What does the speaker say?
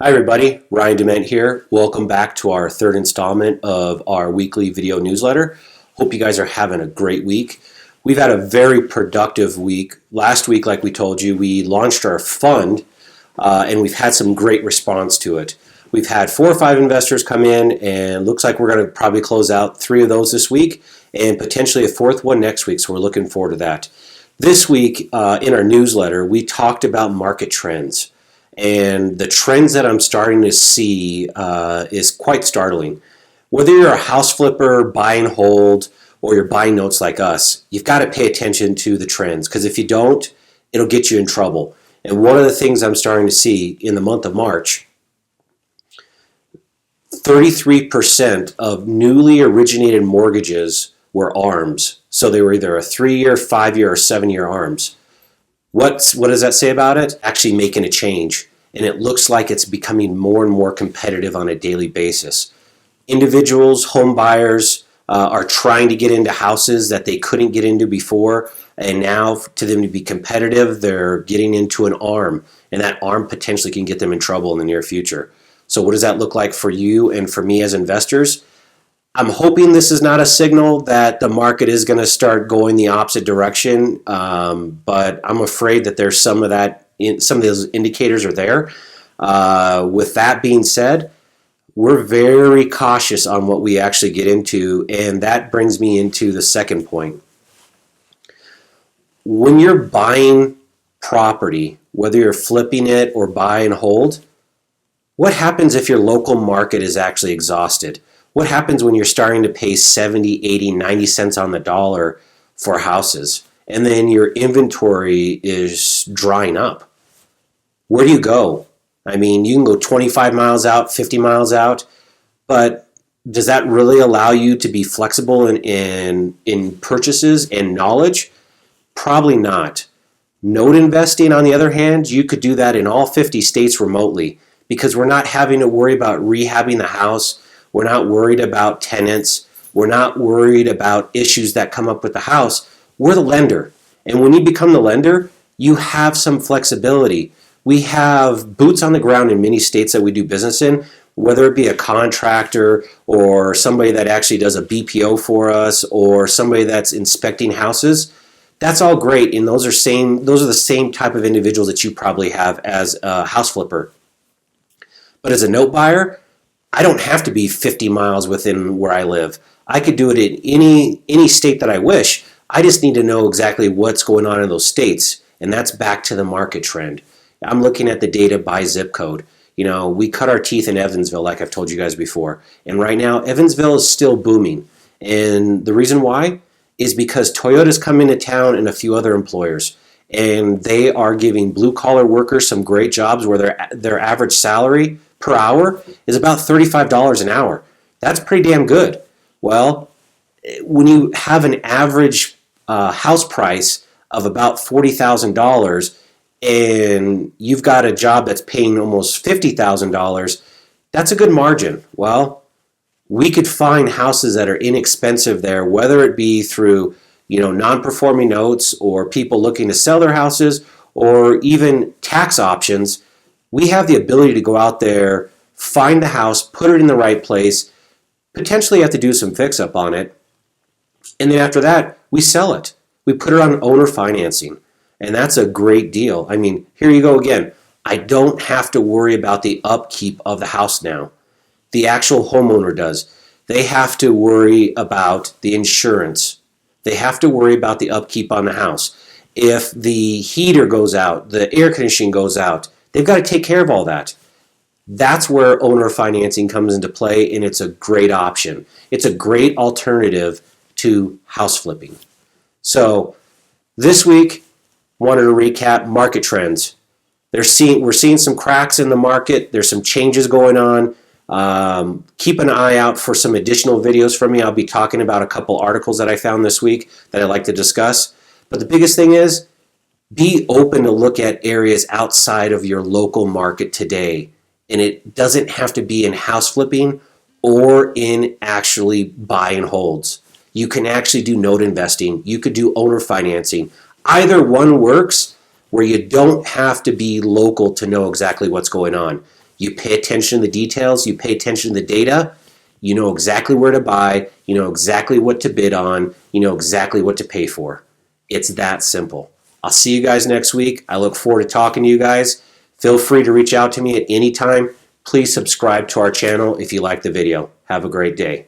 Hi everybody, Ryan Dement here. Welcome back to our third installment of our weekly video newsletter. Hope you guys are having a great week. We've had a very productive week. Last week, like we told you, we launched our fund and we've had some great response to it. We've had 4 or 5 investors come in and looks like we're going to probably close out 3 of those this week and potentially a 4th one next week, so we're looking forward to that. This week in our newsletter, we talked about market trends. And the trends that I'm starting to see is quite startling. Whether you're a house flipper, buy and hold, or you're buying notes like us, you've got to pay attention to the trends, because if you don't, it'll get you in trouble. And one of the things I'm starting to see in the month of March, 33% of newly originated mortgages were ARMs. So they were either a 3-year, 5-year, or 7-year ARMs. What does that say about it? Actually making a change. And it looks like it's becoming more and more competitive on a daily basis. Individuals, home buyers are trying to get into houses that they couldn't get into before. And now to them to be competitive, they're getting into an ARM. And that ARM potentially can get them in trouble in the near future. So what does that look like for you and for me as investors? I'm hoping this is not a signal that the market is going to start going the opposite direction, but I'm afraid that there's some of those indicators are there. With that being said, we're very cautious on what we actually get into, and that brings me into the second point. When you're buying property, whether you're flipping it or buy and hold, what happens if your local market is actually exhausted? What happens when you're starting to pay 70, 80, 90 cents on the dollar for houses and then your inventory is drying up? Where do you go? I mean, you can go 25 miles out, 50 miles out, but does that really allow you to be flexible in purchases and knowledge? Probably not. Note investing, on the other hand, you could do that in all 50 states remotely, because we're not having to worry about rehabbing the house. We're not worried about tenants. We're not worried about issues that come up with the house. We're the lender. And when you become the lender, you have some flexibility. We have boots on the ground in many states that we do business in, whether it be a contractor or somebody that actually does a BPO for us or somebody that's inspecting houses. That's all great, and those are the same type of individuals that you probably have as a house flipper. But as a note buyer, I don't have to be 50 miles within where I live. I could do it in any state that I wish. I just need to know exactly what's going on in those states, and that's back to the market trend. I'm looking at the data by zip code. You know, we cut our teeth in Evansville, like I've told you guys before. And right now, Evansville is still booming. And the reason why is because Toyota's come into town and a few other employers. And they are giving blue-collar workers some great jobs where their average salary per hour is about $35 an hour. That's pretty damn good. Well, when you have an average house price of about $40,000 and you've got a job that's paying almost $50,000, that's a good margin. Well, we could find houses that are inexpensive there, whether it be through non-performing notes or people looking to sell their houses or even tax options. We have the ability to go out there, find the house, put it in the right place, potentially have to do some fix-up on it, and then after that, we sell it. We put it on owner financing, and that's a great deal. I mean, here you go again. I don't have to worry about the upkeep of the house now. The actual homeowner does. They have to worry about the insurance. They have to worry about the upkeep on the house. If the heater goes out, the air conditioning goes out, they've got to take care of all that. That's where owner financing comes into play, and it's a great option. It's a great alternative to house flipping. So this week, wanted to recap market trends. We're seeing some cracks in the market. There's some changes going on. Keep an eye out for some additional videos from me. I'll be talking about a couple articles that I found this week that I'd like to discuss. But the biggest thing is, be open to look at areas outside of your local market today. And it doesn't have to be in house flipping or in actually buy and holds. You can actually do note investing. You could do owner financing. Either one works, where you don't have to be local to know exactly what's going on. You pay attention to the details, you pay attention to the data, you know exactly where to buy, you know exactly what to bid on, you know exactly what to pay for. It's that simple. I'll see you guys next week. I look forward to talking to you guys. Feel free to reach out to me at any time. Please subscribe to our channel if you like the video. Have a great day.